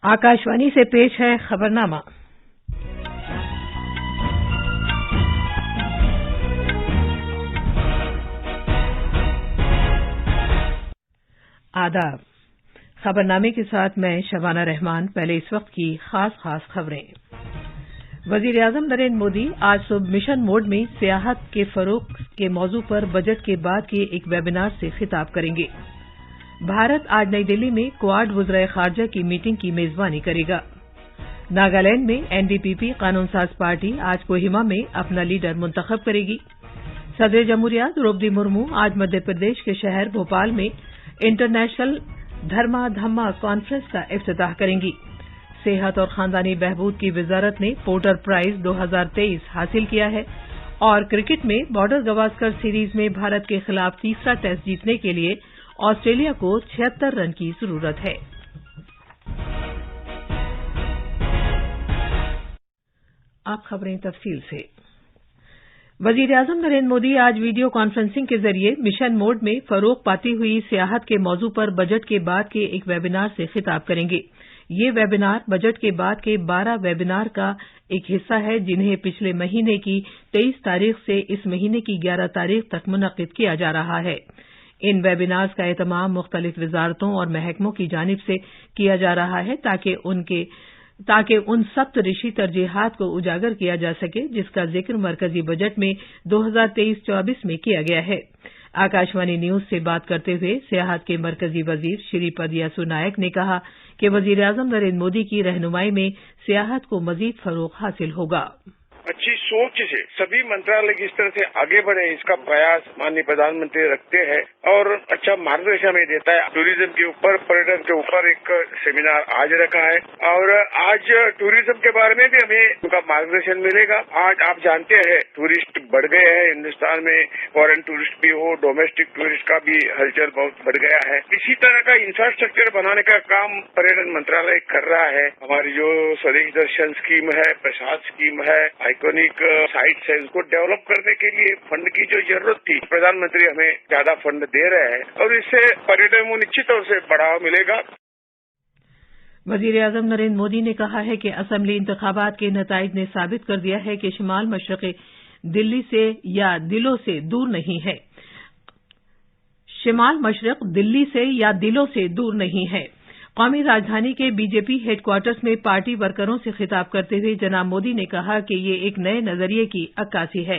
आकाशवाणी से पेश है खबरनामा। आदाब। खबरनामे के साथ मैं शबाना रहमान। पहले इस वक्त की खास खबरें। वजीर-ए-आजम नरेंद्र मोदी आज सुबह मिशन मोड में सियाहत के फरोग के मौजू पर बजट के बाद के एक वेबिनार से खिताब करेंगे। भारत आज नई दिल्ली में क्वाड वज़राए खारजा की मीटिंग की मेजबानी करेगा। नागालैंड में एनडीपीपी कानून साज पार्टी आज कोहिमा में अपना लीडर मुंतखब करेगी। सदर जमहूरिया द्रौपदी मुर्मू आज मध्य प्रदेश के शहर भोपाल में इंटरनेशनल धर्मा धम्मा कॉन्फ्रेंस का इफ्तिताह करेंगी। सेहत और खानदानी बहबूद की वजारत ने पोर्टर प्राइज 2023 हासिल किया है और क्रिकेट में बॉर्डर गवास्कर सीरीज में भारत के खिलाफ तीसरा टेस्ट जीतने के लिए ऑस्ट्रेलिया को 76 रन की जरूरत है। अब खबरें तफसील से। वजीर-ए-आजम नरेंद्र मोदी आज वीडियो कॉन्फ्रेंसिंग के जरिए मिशन मोड में फरोग पाती हुई सियाहत के मौजू पर बजट के बाद के एक वेबिनार से खिताब करेंगे। ये वेबिनार बजट के बाद के 12 वेबिनार का एक हिस्सा है जिन्हें पिछले महीने की 23 तारीख से इस महीने की 11 तारीख तक मुनक्किद किया जा रहा है। इन वेबिनार्स का एहतमाम मुख्तलिफ वजारतों और महकमों की जानिब से किया जा रहा है ताकि उन सप्तऋषि तरजीहात को उजागर किया जा सके जिसका जिक्र मरकजी बजट में 2023-24 में किया गया है। आकाशवाणी न्यूज से बात करते हुए सियाहत के मरकजी वजीर श्रीपद यसो नायक ने कहा कि वजीर-ए-आजम नरेंद्र मोदी की रहनुमाई में सियाहत को मजीद फरोग हासिल होगा। अच्छी सोच से सभी मंत्रालय किस तरह से आगे बढ़े इसका प्रयास माननीय प्रधानमंत्री रखते हैं और अच्छा मार्गदर्शन हमें देता है। टूरिज्म के ऊपर, पर्यटन के ऊपर एक सेमिनार आज रखा है और आज टूरिज्म के बारे में भी हमें उनका मार्गदर्शन मिलेगा। आज आप जानते हैं टूरिस्ट बढ़ गए हैं हिंदुस्तान में, फॉरेन टूरिस्ट भी हो, डोमेस्टिक टूरिस्ट का भी हलचल बहुत बढ़ गया है। इसी तरह का इंफ्रास्ट्रक्चर बनाने का काम पर्यटन मंत्रालय कर रहा है। हमारी जो स्वदेश दर्शन स्कीम है, प्रसाद स्कीम है, आइकॉनिक साइट्स है, उसको डेवलप करने के लिए फंड की जो जरूरत थी प्रधानमंत्री हमें ज्यादा फंड दे रहे हैं और इससे पर्यटन को निश्चित तौर से बढ़ावा मिलेगा। वजीर-ए-आजम नरेंद्र मोदी ने कहा है कि असेंबली इंतखाबात के नताइज ने साबित कर दिया है कि शिमाल मशरक़ी दिल्ली से या दिलों से दूर नहीं है। शिमाल मशरक़ दिल्ली से या दिलों से दूर नहीं है। कौमी राजधानी के बीजेपी हेडक्वार्टर्स में पार्टी वर्करों से खिताब करते हुए जनाब मोदी ने कहा कि ये एक नए नजरिए की अक्कासी है।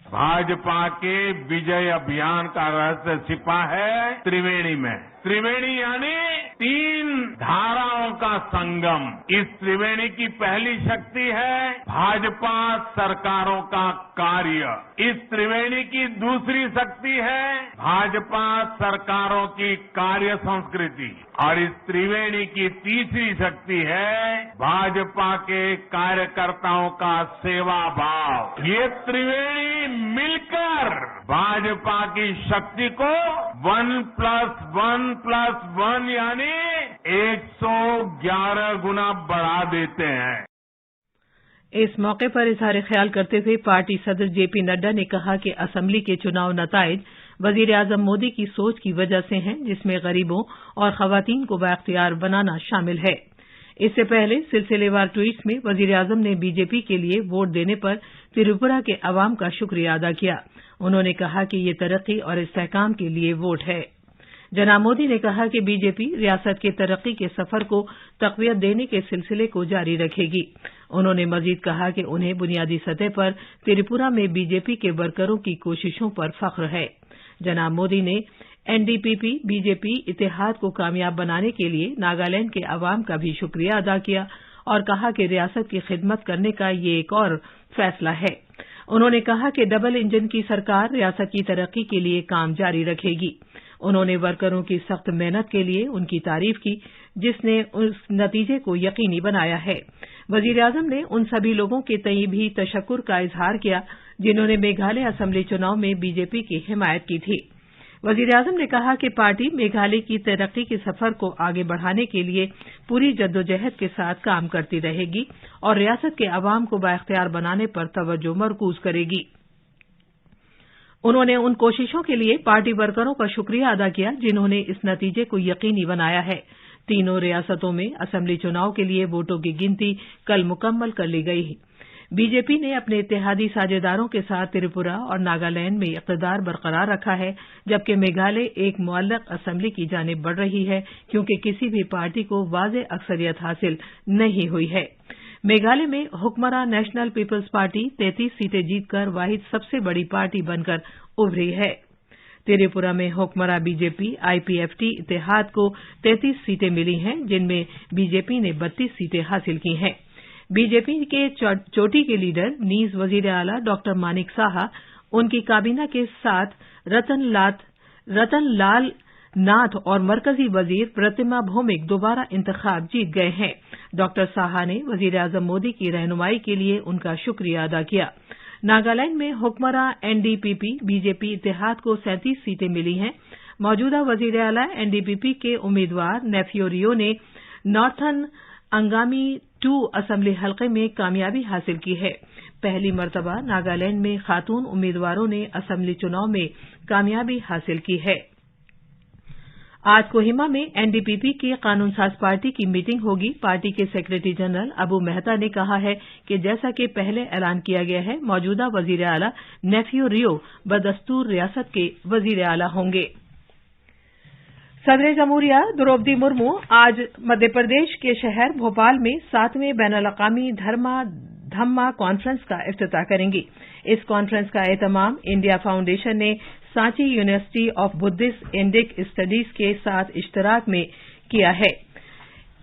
भाजपा के विजय अभियान का रहस्य छिपा है त्रिवेणी में। त्रिवेणी यानी 3 धाराओं का संगम। इस त्रिवेणी की पहली शक्ति है भाजपा सरकारों का कार्य। इस त्रिवेणी की दूसरी शक्ति है भाजपा सरकारों की कार्य संस्कृति और इस त्रिवेणी की तीसरी शक्ति है भाजपा के कार्यकर्ताओं का सेवा भाव। ये त्रिवेणी मिलकर भाजपा की शक्ति को 1+1+1 यानी 111 गुना बढ़ा देते हैं। इस मौके पर इजहार ख्याल करते हुए पार्टी सदर जेपी नड्डा ने कहा कि असेंबली के चुनाव नताइज वजीर-ए-आजम मोदी की सोच की वजह से हैं जिसमें गरीबों और खवातीन को बाख्तियार बनाना शामिल है। इससे पहले सिलसिलेवार ट्वीट्स में वजीर-ए-आजम ने बीजेपी के लिए वोट देने पर त्रिपुरा के अवाम का शुक्रिया अदा किया। उन्होंने कहा कि ये तरक्की और इस्तेहकाम के लिए वोट है। जनाब मोदी ने कहा कि बीजेपी रियासत के तरक्की के सफर को तक़वियत देने के सिलसिले को जारी रखेगी। उन्होंने मजीद कहा कि उन्हें बुनियादी सतह पर त्रिपुरा में बीजेपी के वर्करों की कोशिशों पर फख्र है। जनाब मोदी ने एनडीपीपी बीजेपी इत्तेहाद को कामयाब बनाने के लिए नागालैंड के अवाम का भी शुक्रिया अदा किया और कहा कि रियासत की खिदमत करने का ये एक और फैसला है। उन्होंने कहा कि डबल इंजन की सरकार रियासत की तरक्की के लिए काम जारी रखेगी। उन्होंने वर्करों की सख्त मेहनत के लिए उनकी तारीफ की जिसने उस नतीजे को यकीनी बनाया है। वजीर-ए-आजम ने उन सभी लोगों के तय भी तशक्कुर का इजहार किया जिन्होंने मेघालय असेंबली चुनाव में बीजेपी की हिमायत की थी। वजीर-ए-आजम ने कहा कि पार्टी मेघालय की तरक्की के सफर को आगे बढ़ाने के लिए पूरी जद्दोजहद के साथ काम करती रहेगी और रियासत के अवाम को बाइख्तियार बनाने पर तवज्जो मरकूज करेगी। उन्होंने उन कोशिशों के लिए पार्टी वर्करों का शुक्रिया अदा किया जिन्होंने इस नतीजे को यकीनी बनाया है। तीनों रियासतों में असेंबली चुनाव के लिए वोटों की गिनती कल मुकम्मल कर ली गई। बीजेपी ने अपने इत्तेहादी साझेदारों के साथ त्रिपुरा और नागालैंड में इक़्तिदार बरकरार रखा है, जबकि मेघालय एक मुअल्लक असेंबली की जानिब बढ़ रही है क्योंकि किसी भी पार्टी को वाज़ेह अक्सरियत हासिल नहीं हुई है। मेघालय में हुक्मरान नेशनल पीपल्स पार्टी 33 सीटें जीतकर वाहिद सबसे बड़ी पार्टी बनकर उभरी है। त्रिपुरा में हुक्मरान बीजेपी आईपीएफटी इत्तेहाद को 33 सीटें मिली हैं, जिनमें बीजेपी ने 32 सीटें हासिल की हैं। बीजेपी के चोटी के लीडर नीज वजीर आला डॉक्टर मानिक साहा उनकी काबीना के साथ रतन लाल नाथ और मरकजी वजीर प्रतिमा भौमिक दोबारा इंतखाब जीत गए हैं। डॉक्टर साहा ने वजीर आजम मोदी की रहनुमाई के लिए उनका शुक्रिया अदा किया। नागालैंड में हुक्मरान एनडीपीपी बीजेपी इत्तेहाद को 37 सीटें मिली हैं। मौजूदा वजीर आला एनडीपीपी के उम्मीदवार नेफ्यू रियो ने नॉर्थन अंगामी 2 असेंबली हलके में कामयाबी हासिल की है। पहली मर्तबा नागालैंड में खातून उम्मीदवारों ने असेंबली चुनाव में कामयाबी हासिल की है। आज कोहिमा में एनडीपीपी की कानून साज पार्टी की मीटिंग होगी। पार्टी के सेक्रेटरी जनरल अबू मेहता ने कहा है कि जैसा कि पहले ऐलान किया गया है, मौजूदा वजीर आला नेफ्यू रियो बदस्तूर रियासत के वजीर आला होंगे। सदर जमहूरिया द्रौपदी मुर्मू आज मध्य प्रदेश के शहर भोपाल में 7वें बैनुल-अक़वामी धम्मा कॉन्फ्रेंस का इफ्तिताह करेंगी। इस कॉन्फ्रेंस का एहतमाम इंडिया फाउंडेशन ने Sanchi university of Buddhist Indic studies के साथ इश्तराक में किया है।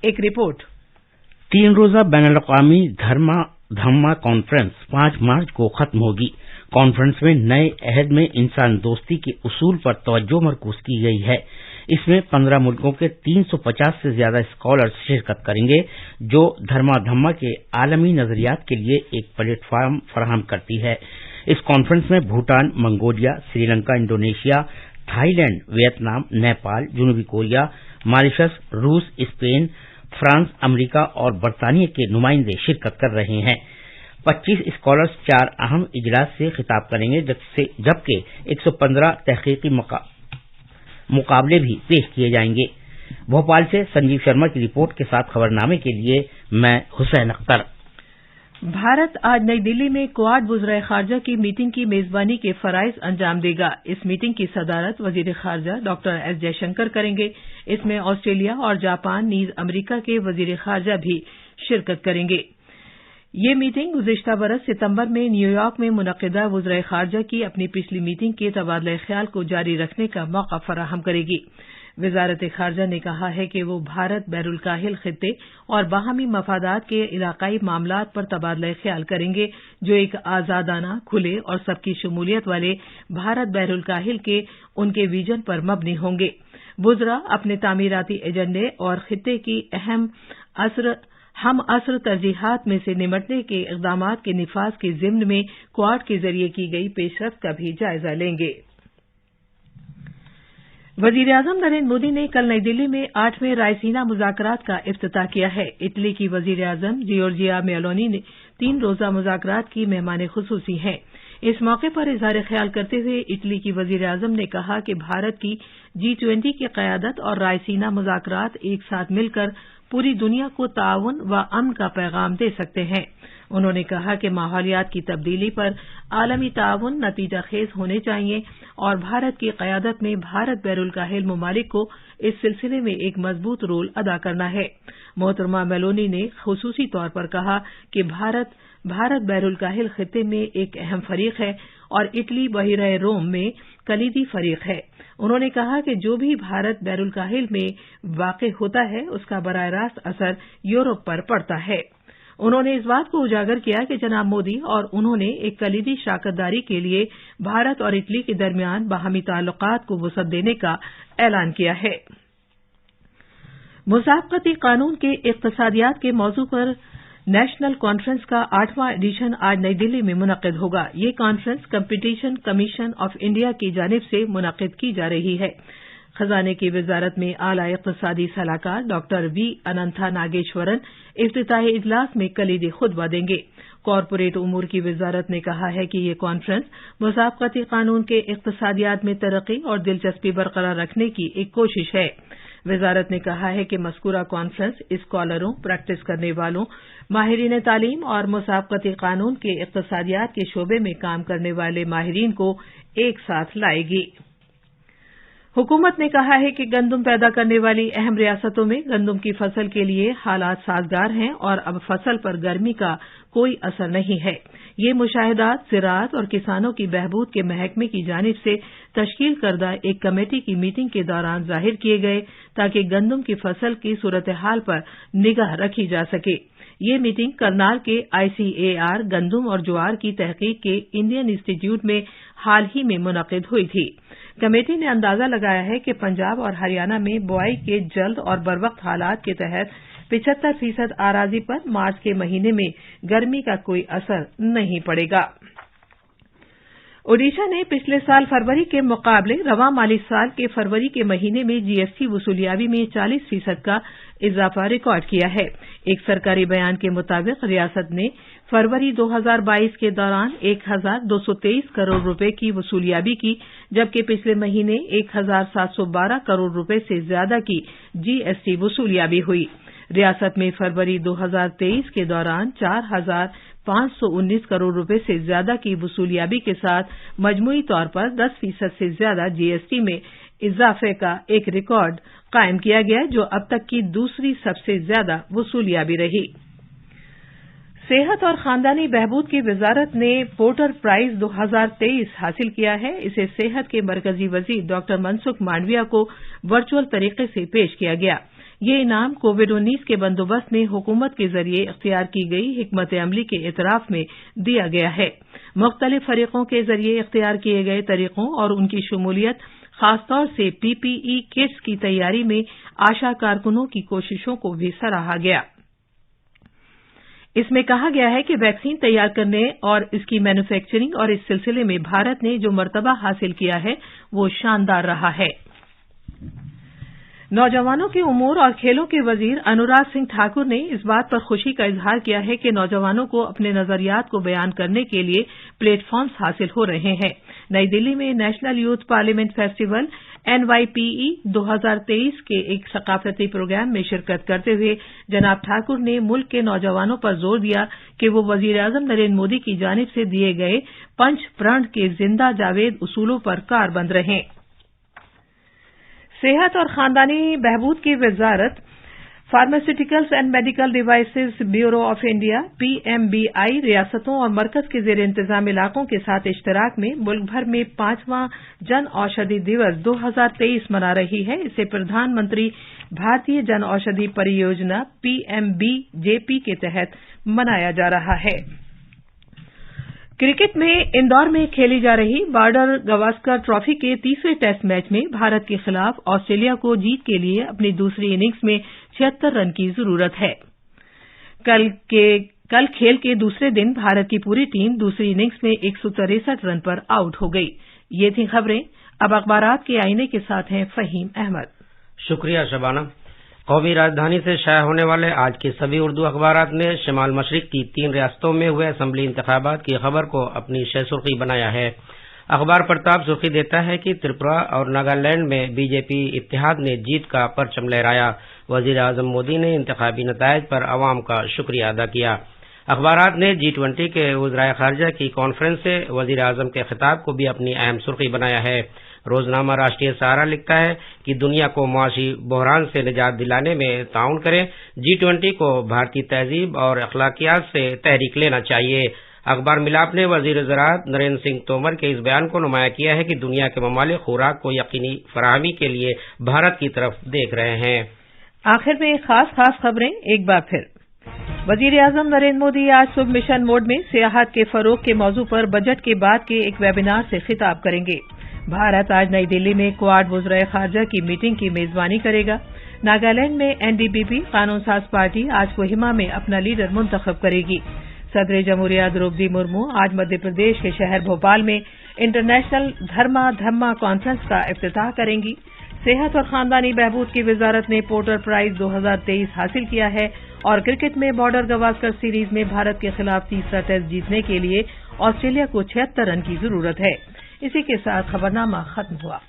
एक रिपोर्ट। 3 रोजा बैनुल-अक़वामी धम्मा कॉन्फ्रेंस 5 मार्च को खत्म होगी। कॉन्फ्रेंस में नए अहद में इंसान दोस्ती के उसूल पर तवज्जो मरकूज की गई है। इसमें 15 मुल्कों के 350 से ज्यादा स्कॉलर्स शिरकत करेंगे, जो धर्माधम्मा के आलमी नजरियात के लिए एक प्लेटफॉर्म फराहम करती है। इस कॉन्फ्रेंस में Bhutan, Mongolia, Sri Lanka, Indonesia, Thailand, Vietnam, Nepal, जनूबी कोरिया, मॉरिशस, रूस, स्पेन, फ्रांस, अमेरिका और बरतानिया के नुमाइंदे शिरकत कर रहे हैं। 25 स्कॉलर्स 4 अहम इजलास से खिताब करेंगे, जबकि 115 तहकीकी मुकाबले भी पेश किए जाएंगे। भोपाल से संजीव शर्मा की रिपोर्ट के साथ खबरनामे के लिए मैं हुसैन अख्तर। भारत आज नई दिल्ली में क्वाड वज़राए खारजा की मीटिंग की मेजबानी के फराइज अंजाम देगा। इस मीटिंग की सदारत वजीर खारजा डॉक्टर एस जयशंकर करेंगे। इसमें ऑस्ट्रेलिया और जापान नीज अमरीका के वजीर खारजा भी शिरकत करेंगे। ये मीटिंग गुज़िश्ता बरस सितंबर में न्यूयॉर्क में मुनक़िदा वज़राए खारजा की अपनी पिछली मीटिंग के तबादला ख्याल को जारी रखने का मौका फराहम करेगी। वज़ारत खारजा ने कहा है कि वो भारत बैरुल काहिल खित्ते और बाहमी मफादात के इलाकाई मामलात पर तबादला ख्याल करेंगे, जो एक आज़ादाना, खुले और सबकी शमूलियत वाले भारत बैरुल काहिल के उनके विजन पर मबनी होंगे। वुज़रा अपने तामीराती एजेंडे और खित्ते की हम असर तरजीहात में से निमटने के इक़दामात के निफाज के ज़िम्न में क्वाड के जरिए की गई पेशरफ्त का भी जायजा लेंगे। वज़ीर आज़म नरेंद्र मोदी ने कल नई दिल्ली में 8वें रायसीना मुज़ाकरात का इफ्तिताह किया है। इटली की वज़ीर आज़म जियोर्जिया मेलोनी ने 3 रोज़ा मुज़ाकरात की मेहमान खुसूसी हैं। इस मौके पर इज़हार ख्याल करते हुए इटली की वज़ीर आज़म ने कहा कि भारत की G20 की क़यादत और रायसीना मुज़ाकरात एक साथ मिलकर पूरी दुनिया को ताउन व अमन का पैगाम दे सकते हैं। उन्होंने कहा कि माहौलियात की तब्दीली पर आलमी ताउन नतीजा खेज होने चाहिए और भारत की क़यादत में भारत बैरुल काहिल ममालिक को इस सिलसिले में एक मजबूत रोल अदा करना है। मोहतरमा मेलोनी ने खुसूसी तौर पर कहा कि भारत बैरुल काहिल खित्ते में एक अहम फरीक है और इटली बहिरे रोम में कलीदी फरीक है। उन्होंने कहा कि जो भी भारत बैरुल काहिल में वाक़ होता है, उसका बराह रास्त असर यूरोप पर पड़ता है। उन्होंने इस बात को उजागर किया कि जनाब मोदी और उन्होंने एक कलीदी शराकतदारी के लिए भारत और इटली के दरमियान बाहमी ताल्लुकात को वसअत देने का ऐलान किया है। मुसाबकती कानून के इक़्तिसादियात के मौजू पर नेशनल कॉन्फ्रेंस का 8वां एडिशन आज नई दिल्ली में मुनक़िद होगा। ये conference competition commission of India की जानिब से मुनक़िद की जा रही है। खजाने की वजारत में आला इक़्तिसादी सलाहकार डॉक्टर वी अनंथा नागेश्वरन इफ्तिताही इजलास में कलीदी खुतबा देंगे। कॉरपोरेट उमूर की वजारत ने कहा है कि ये कॉन्फ्रेंस मुसाबकती कानून के इक़्तिसादियात में तरक्की और दिलचस्पी बरकरार रखने की एक कोशिश है। वजारत ने कहा है कि मज़कूरा कॉन्फ्रेंस स्कॉलरों, प्रैक्टिस करने वालों, माहिरीन तालीम और मुसाबकती कानून के इक़्तिसादियात के शोबे में काम करने वाले माहिरीन को एक साथ लाएगी। हुकूमत ने कहा है कि गंदम पैदा करने वाली अहम रियासतों में गंदम की फसल के लिए हालात साजगार हैं और अब फसल पर गर्मी का कोई असर नहीं है। ये मुशाहिदात ज़राअत और किसानों की बहबूद के महकमे की जानिब से तश्कील करदा एक कमेटी की मीटिंग के दौरान जाहिर किए गए ताकि गंदम की फसल की सूरत हाल पर निगाह रखी जा सके। ये मीटिंग करनाल के ICAR गंदम और ज्वार की तहकीक के इंडियन इंस्टीट्यूट में हाल ही में मुनक़िद हुई थी। कमेटी ने अंदाजा लगाया है कि पंजाब और हरियाणा में बुआई के जल्द और बरवक्त हालात के तहत 75% आराजी पर मार्च के महीने में गर्मी का कोई असर नहीं पड़ेगा। ओडिशा ने पिछले साल फरवरी के मुकाबले रवां माली साल के फरवरी के महीने में GST वसूलियाबी में 40% का इजाफा रिकॉर्ड किया है। एक सरकारी बयान के मुताबिक रियासत ने फरवरी 2022 के दौरान 1,223 करोड़ रुपए की वसूलियाबी की, जबकि पिछले महीने 1,712 करोड़ रुपए से ज्यादा की GST वसूलियाबी हुई। रियासत में फरवरी 2023 के दौरान 4,519 करोड़ रुपए से ज्यादा की वसूलियाबी के साथ मजमूई तौर पर 10% से ज्यादा GST में इजाफे का एक रिकॉर्ड कायम किया गया, जो अब तक की दूसरी सबसे ज्यादा वसूलियाबी रही। सेहत और खानदानी बहबूद की वजारत ने पोर्टर प्राइज 2023 हासिल किया है। इसे सेहत के मरकजी वजीर डॉक्टर मनसुख मांडविया को वर्चुअल तरीके से पेश किया गया। ये इनाम कोविड-19 के बंदोबस्त में हुकूमत के जरिए इख्तियार की गई हिकमत अमली के एतराफ में दिया गया है। मुख्तलिफ फरीकों के जरिए इख्तियार किए गए तरीकों और उनकी शमूलियत, खासतौर से PPE किट्स की तैयारी में आशा कारकुनों की कोशिशों को भी सराहा गया। इसमें कहा गया है कि वैक्सीन तैयार करने और इसकी मैन्युफैक्चरिंग और इस सिलसिले में भारत ने जो मर्तबा हासिल किया है वो शानदार रहा है। नौजवानों के उमूर और खेलों के वजीर अनुराग सिंह ठाकुर ने इस बात पर खुशी का इजहार किया है कि नौजवानों को अपने नजरियात को बयान करने के लिए प्लेटफॉर्म्स हासिल हो रहे हैं। नई दिल्ली में national youth parliament festival NYPE 2023 के एक सकाफती प्रोग्राम में शिरकत करते हुए जनाब ठाकुर ने मुल्क के नौजवानों पर जोर दिया कि वो वजीर-ए-आज़म नरेंद्र मोदी की जानिब से दिए गए पंच प्रण के जिंदा जावेद उसूलों पर कारबंद रहें। सेहत और खानदानी बहबूद की वजारत pharmaceuticals and medical devices bureau of India PMBI रियासतों और मरकज के जेर इंतजाम इलाकों के साथ इश्तराक में मुल्क भर में 5वां जन औषधि दिवस 2023 मना रही है। इसे प्रधानमंत्री भारतीय जन औषधि परियोजना PMBJP के तहत मनाया जा रहा है। क्रिकेट में इंदौर में खेली जा रही बॉर्डर गवास्कर ट्रॉफी के तीसरे टेस्ट मैच में भारत के खिलाफ ऑस्ट्रेलिया को जीत के लिए अपनी दूसरी इनिंग्स में 76 रन की जरूरत है। कल खेल के दूसरे दिन भारत की पूरी टीम दूसरी इनिंग्स में 163 रन पर आउट हो गई। ये थी खबरें। अब अखबारात के आईने के साथ हैं फहीम अहमद। शुक्रिया शबाना। कौमी राजधानी से शाया होने वाले आज के सभी उर्दू अखबारात ने शिमाल मशरिक की 3 रियासतों में हुए असम्बली इंतखाबात की खबर को अपनी शह सुर्खी बनाया है। अखबार प्रताप सुर्खी देता है कि त्रिपुरा और नागालैंड में BJP इत्तेहाद ने जीत का परचम लहराया। वजीर आजम मोदी ने इंतखाबी नतायज पर अवाम का शुक्रिया अदा किया। अखबारात ने G20 के वज़राए खारजा की कॉन्फ्रेंस से वजीर आजम के खिताब को भी अपनी अहम सुर्खी बनाया है। रोजनामा राष्ट्रीय सहारा लिखता है कि दुनिया को मुआशी बहरान से निजात दिलाने में ताउन करें। G20 को भारतीय तहजीब और अखलाकियात से तहरीक लेना चाहिए। अखबार मिलाप ने वजीर ज़राअत नरेंद्र सिंह तोमर के इस बयान को नुमाया किया है कि दुनिया के ममालिक खुराक को यकीनी फराहमी के लिए भारत की तरफ देख रहे हैं। आखिर में खास खबरें एक बार फिर। वजीर आजम नरेंद्र मोदी आज सुबह मिशन मोड में सियाहत के फरोग के मौजू पर बजट के बाद के एक वेबिनार से खिताब करेंगे। भारत आज नई दिल्ली में क्वाड वज़राए खारजा की मीटिंग की मेजबानी करेगा। नागालैंड में NDPP कानून साज पार्टी आज कोहिमा में अपना लीडर मुंतखब करेगी। सदर जमहूरिया द्रौपदी मुर्मू आज मध्य प्रदेश के शहर भोपाल में इंटरनेशनल धम्मा कॉन्फ्रेंस का इफ्तिताह करेंगी। सेहत और खानदानी बहबूद की वजारत ने पोर्टर प्राइज 2023 हासिल किया है और क्रिकेट में बॉर्डर गवास्कर सीरीज में भारत के खिलाफ तीसरा टेस्ट जीतने के लिए ऑस्ट्रेलिया को 76 रन की जरूरत है। इसी के साथ खबरनामा खत्म हुआ।